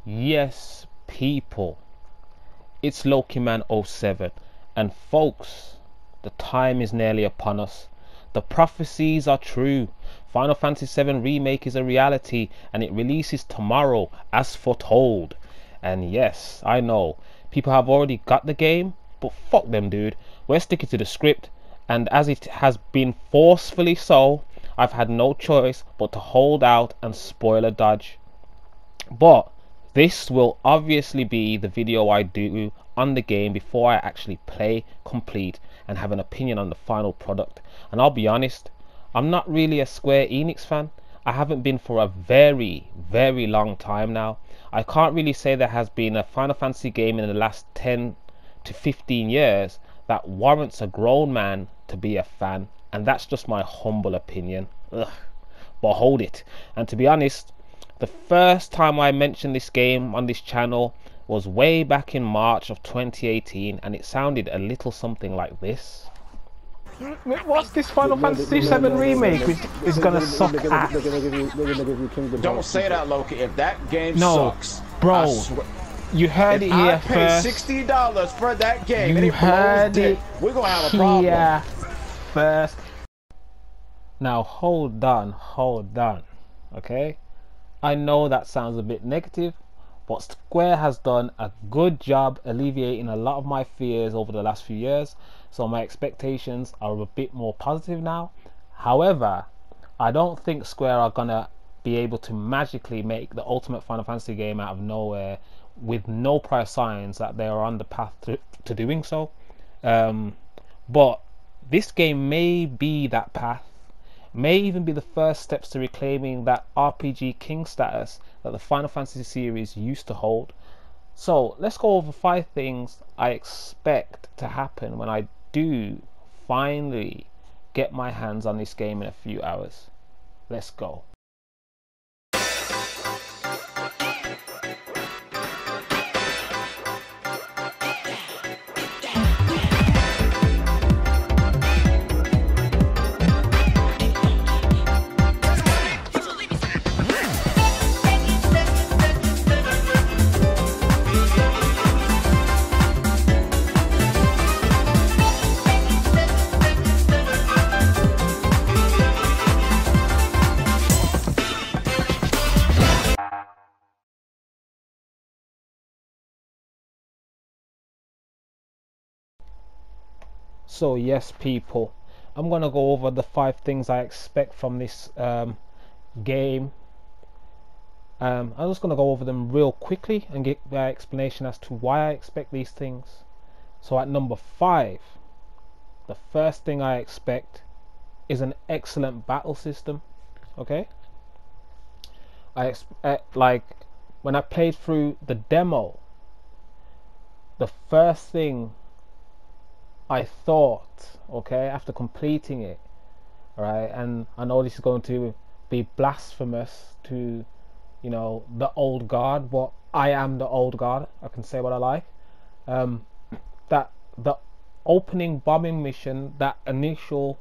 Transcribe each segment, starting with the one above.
Yes, people, it's LokiMan07, and folks, the time is nearly upon us. The prophecies are true. Final Fantasy VII Remake is a reality, and it releases tomorrow as foretold. And yes, I know, people have already got the game, but fuck them, dude. We're sticking to the script, and as it has been forcefully so, I've had no choice but to hold out and spoiler dodge. But this will obviously be the video I do on the game before I actually play, complete, and have an opinion on the final product. And I'll be honest, I'm not really a Square Enix fan. I haven't been for a very, very long time now. I can't really say there has been a Final Fantasy game in the last 10 to 15 years that warrants a grown man to be a fan. And that's just my humble opinion. Ugh. But hold it. And to be honest, the first time I mentioned this game on this channel was way back in March of 2018, and it sounded a little something like this. What's this Final Fantasy VII Remake, which is gonna suck ass? Don't say that, Loki. If that game sucks, bro, you heard it here first. I paid $60 for that game, and you heard it. We're gonna have a problem. First. Now hold on, okay? I know that sounds a bit negative, but Square has done a good job alleviating a lot of my fears over the last few years, so my expectations are a bit more positive now. However, I don't think Square are gonna be able to magically make the ultimate Final Fantasy game out of nowhere with no prior signs that they are on the path to doing so. But this game may be that path, may even be the first steps to reclaiming that RPG king status that the Final Fantasy series used to hold. So let's go over 5 things I expect to happen when I do finally get my hands on this game in a few hours. Let's go. So yes, people, I'm gonna go over the 5 things I expect from this game. I'm just gonna go over them real quickly and get the explanation as to why I expect these things. So at number 5, the first thing I expect is an excellent battle system. Okay, I expect, like when I played through the demo, the first thing I thought, okay, after completing it, right, and I know this is going to be blasphemous to, you know, the old guard, but I am the old guard, I can say what I like, that the opening bombing mission, that initial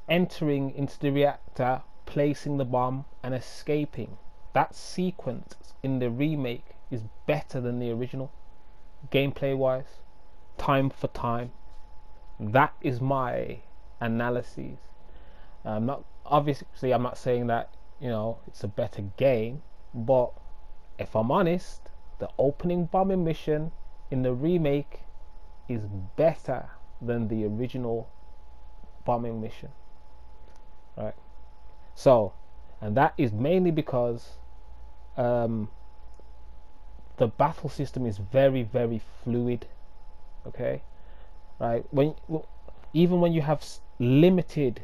entering into the reactor, placing the bomb and escaping, that sequence in the remake is better than the original, gameplay wise, time for time. That is my analysis. I'm not saying that, you know, it's a better game, but if I'm honest, the opening bombing mission in the remake is better than the original bombing mission, right? So, and that is mainly because the battle system is very, very fluid, okay? Right, even when you have limited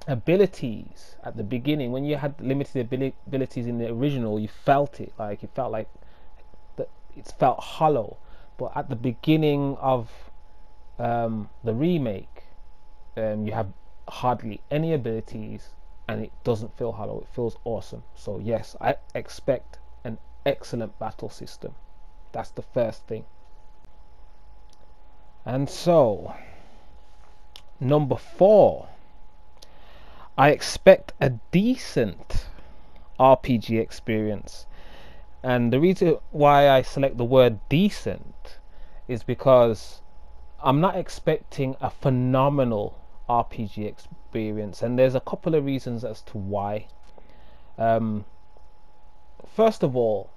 abilities at the beginning, when you had limited abilities in the original, you felt it, like it felt like that, it felt hollow. But at the beginning of the remake, you have hardly any abilities, and it doesn't feel hollow. It feels awesome. So yes, I expect an excellent battle system. That's the first thing. And so, number 4, I expect a decent RPG experience. And the reason why I select the word decent is because I'm not expecting a phenomenal RPG experience, and there's a couple of reasons as to why. Um, First of all,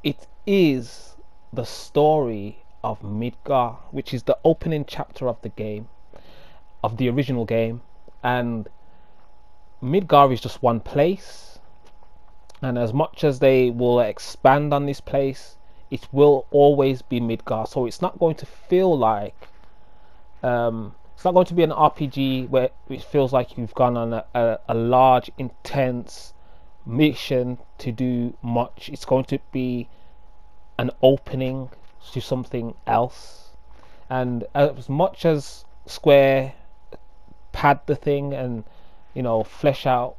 it is the story of Midgar, which is the opening chapter of the game, of the original game, and Midgar is just one place, and as much as they will expand on this place, it will always be Midgar. So it's not going to feel like it's not going to be an RPG where it feels like you've gone on a large, intense mission to do much. It's going to be an opening to something else. And as much as Square pad the thing and, you know, flesh out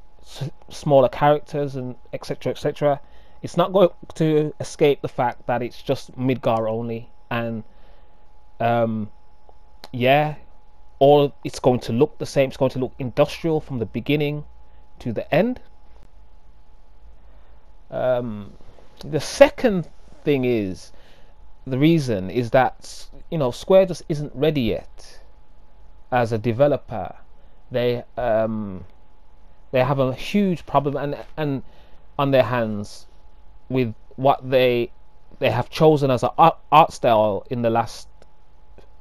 smaller characters and etc etc, it's not going to escape the fact that it's just Midgar only. And yeah, all it's going to look the same. It's going to look industrial from the beginning to the end. The second thing is, the reason is that, you know, Square just isn't ready yet as a developer. They have a huge problem and on their hands with what they have chosen as an art style in the last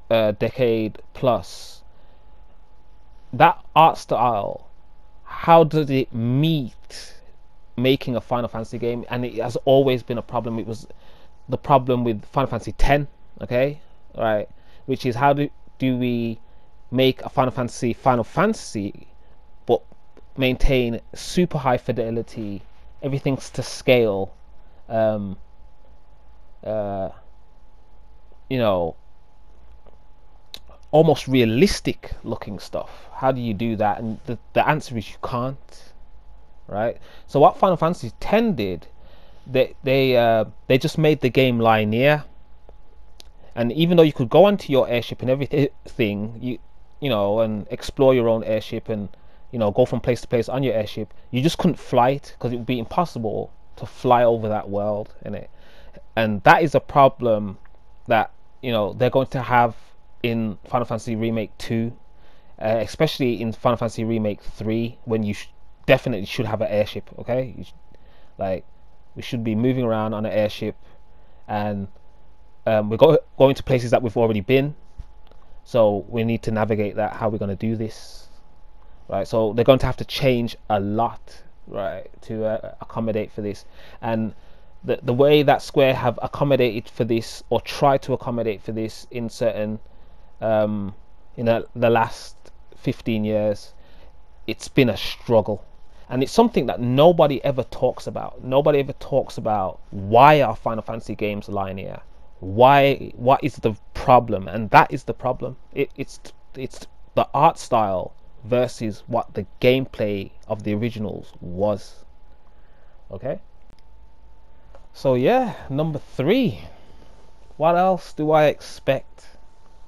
decade plus. That art style, how does it meet making a Final Fantasy game? And it has always been a problem. It was the problem with Final Fantasy X, okay, right? Which is, how do we make a Final Fantasy, but maintain super high fidelity, everything's to scale, you know, almost realistic looking stuff. How do you do that? And the answer is you can't, right? So what Final Fantasy X did, they just made the game linear. And even though you could go onto your airship and everything, you know, and explore your own airship and, you know, go from place to place on your airship, you just couldn't fly it because it would be impossible to fly over that world, innit? And that is a problem that, you know, they're going to have in Final Fantasy Remake 2, especially in Final Fantasy Remake 3, when you definitely should have an airship, okay? Like, we should be moving around on an airship, and we're going to places that we've already been, so we need to navigate that. How we're going to do this, right? So they're going to have to change a lot, right, to accommodate for this. And the way that Square have accommodated for this, or tried to accommodate for this in certain the last 15 years, it's been a struggle. And it's something that nobody ever talks about. Nobody ever talks about why are Final Fantasy games linear? What is the problem? And that is the problem. It's the art style versus what the gameplay of the originals was. Okay? So yeah, number 3. What else do I expect?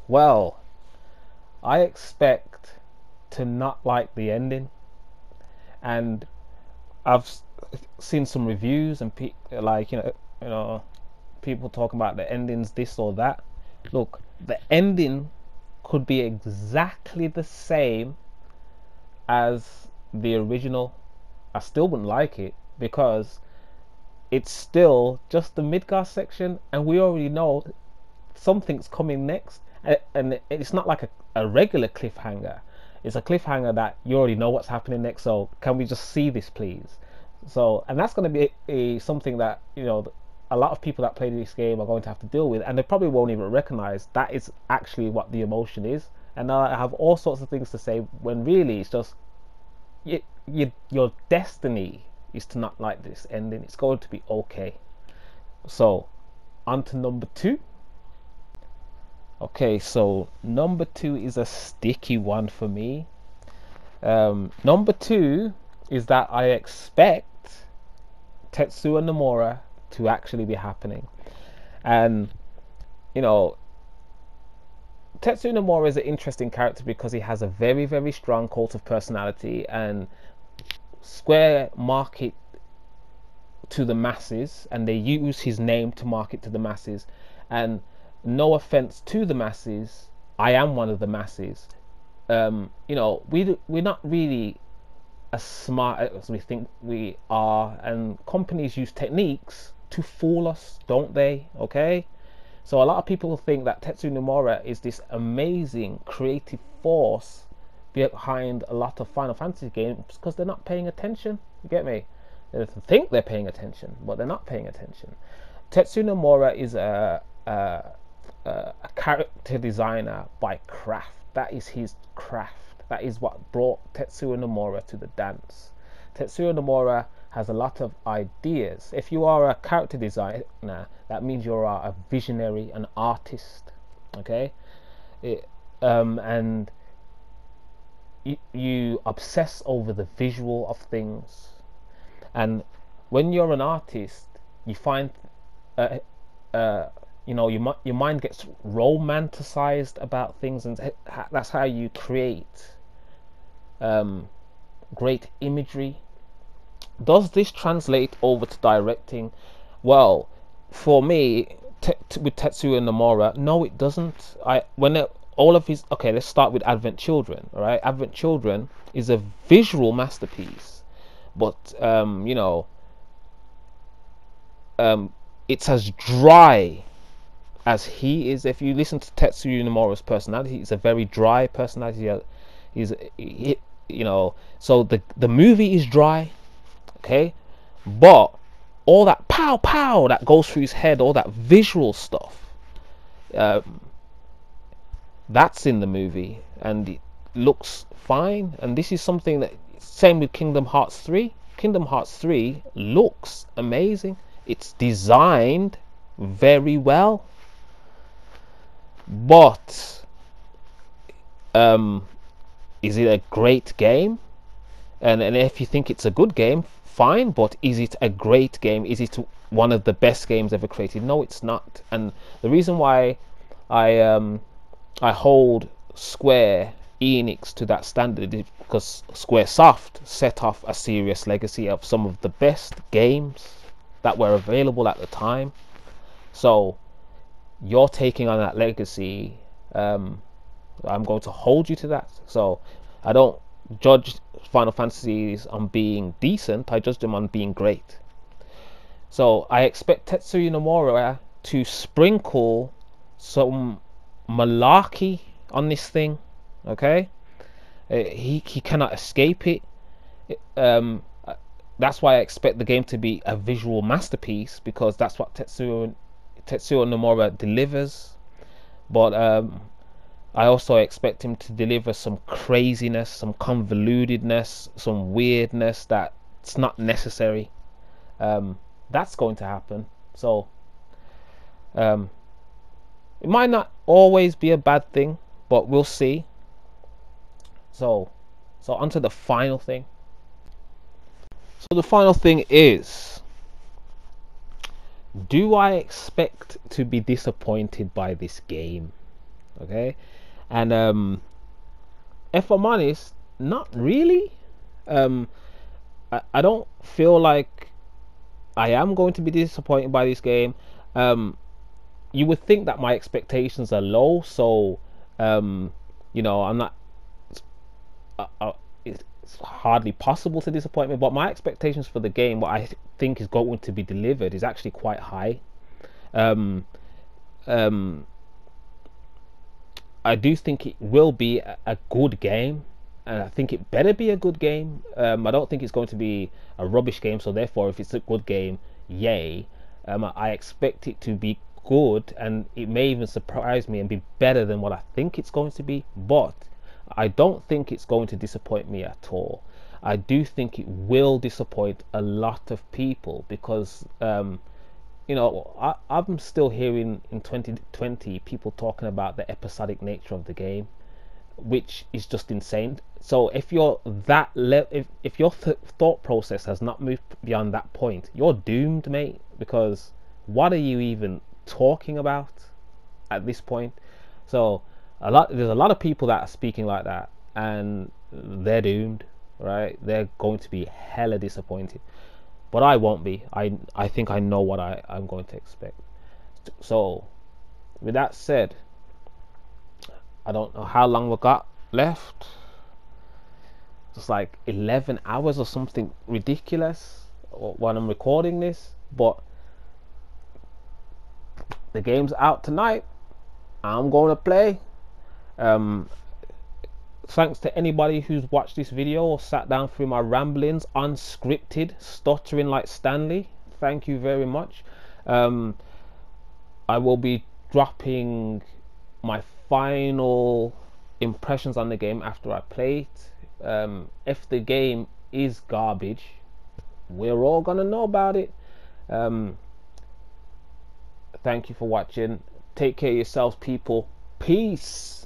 Well, I expect to not like the ending. And I've seen some reviews and like, you know, people talking about the endings, this or that. Look, the ending could be exactly the same as the original. I still wouldn't like it because it's still just the Midgar section, and we already know something's coming next. And it's not like a regular cliffhanger. It's a cliffhanger that you already know what's happening next. So can we just see this, please? So, and that's going to be something that, you know, a lot of people that play this game are going to have to deal with, and they probably won't even recognize that is actually what the emotion is. And I have all sorts of things to say when really it's just your destiny is to not like this ending. It's going to be okay. So on to number 2. Okay, so number 2 is a sticky one for me. Number 2 is that I expect Tetsuya Nomura to actually be happening. And, you know, Tetsuya Nomura is an interesting character because he has a very, very strong cult of personality, and Square market to the masses, and they use his name to market to the masses. And no offense to the masses, I am one of the masses. You know, we're not really as smart as we think we are, and companies use techniques to fool us, don't they? Okay, so a lot of people think that Tetsuya Nomura is this amazing creative force behind a lot of Final Fantasy games because they're not paying attention. You get me? They think they're paying attention, but they're not paying attention. Tetsuya Nomura is a character designer by craft. That is his craft. That is what brought Tetsuya Nomura to the dance. Tetsuya Nomura has a lot of ideas. If you are a character designer, that means you are a visionary, an artist. Okay, and you obsess over the visual of things. And when you're an artist, you find, you know, your mind gets romanticized about things, and that's how you create great imagery. Does this translate over to directing? Well, for me, with Tetsuya Nomura, no, it doesn't. All of his, okay, let's start with Advent Children. All right, Advent Children is a visual masterpiece, but you know, it's as dry as he is. If you listen to Tetsuya Nomura's personality, he's a very dry personality. You know, so the movie is dry, okay, but all that pow pow that goes through his head, all that visual stuff, that's in the movie, and it looks fine. And this is something that, same with Kingdom Hearts 3. Kingdom Hearts 3 looks amazing. It's designed very well, but is it a great game? And if you think it's a good game, fine, but is it a great game? Is it one of the best games ever created? No, it's not. And the reason why I hold Square Enix to that standard is because Squaresoft set off a serious legacy of some of the best games that were available at the time. So you're taking on that legacy. I'm going to hold you to that. So I don't judge Final Fantasies on being decent, I judge them on being great. So I expect Tetsuya Nomura to sprinkle some malarkey on this thing. Okay, he cannot escape it. That's why I expect the game to be a visual masterpiece, because that's what Tetsuya Nomura delivers. But I also expect him to deliver some craziness, some convolutedness, some weirdness that's not necessary. That's going to happen. So it might not always be a bad thing, but we'll see. So on to the final thing. So the final thing is, do I expect to be disappointed by this game? Okay, and if I'm honest, not really. I don't feel like I am going to be disappointed by this game. You would think that my expectations are low, so you know, I'm not. It's hardly possible to disappoint me. But my expectations for the game, what I think is going to be delivered, is actually quite high. I do think it will be a good game, and I think it better be a good game. I don't think it's going to be a rubbish game, so therefore if it's a good game, yay. I expect it to be good, and it may even surprise me and be better than what I think it's going to be, but I don't think it's going to disappoint me at all. I do think it will disappoint a lot of people, because you know, I'm still hearing in 2020 people talking about the episodic nature of the game, which is just insane. So if you're that if your thought process has not moved beyond that point, you're doomed, mate, because what are you even talking about at this point? So there's a lot of people that are speaking like that, and they're doomed, right? They're going to be hella disappointed. but I won't be. I think I know what I'm going to expect. So with that said, I don't know how long we got left. It's like 11 hours or something ridiculous when I'm recording this, but the game's out tonight. I'm going to play. Thanks to anybody who's watched this video or sat down through my ramblings, unscripted, stuttering like Stanley. Thank you very much. I will be dropping my final impressions on the game after I play it. If the game is garbage, we're all gonna know about it. Thank you for watching. Take care of yourselves, people. Peace.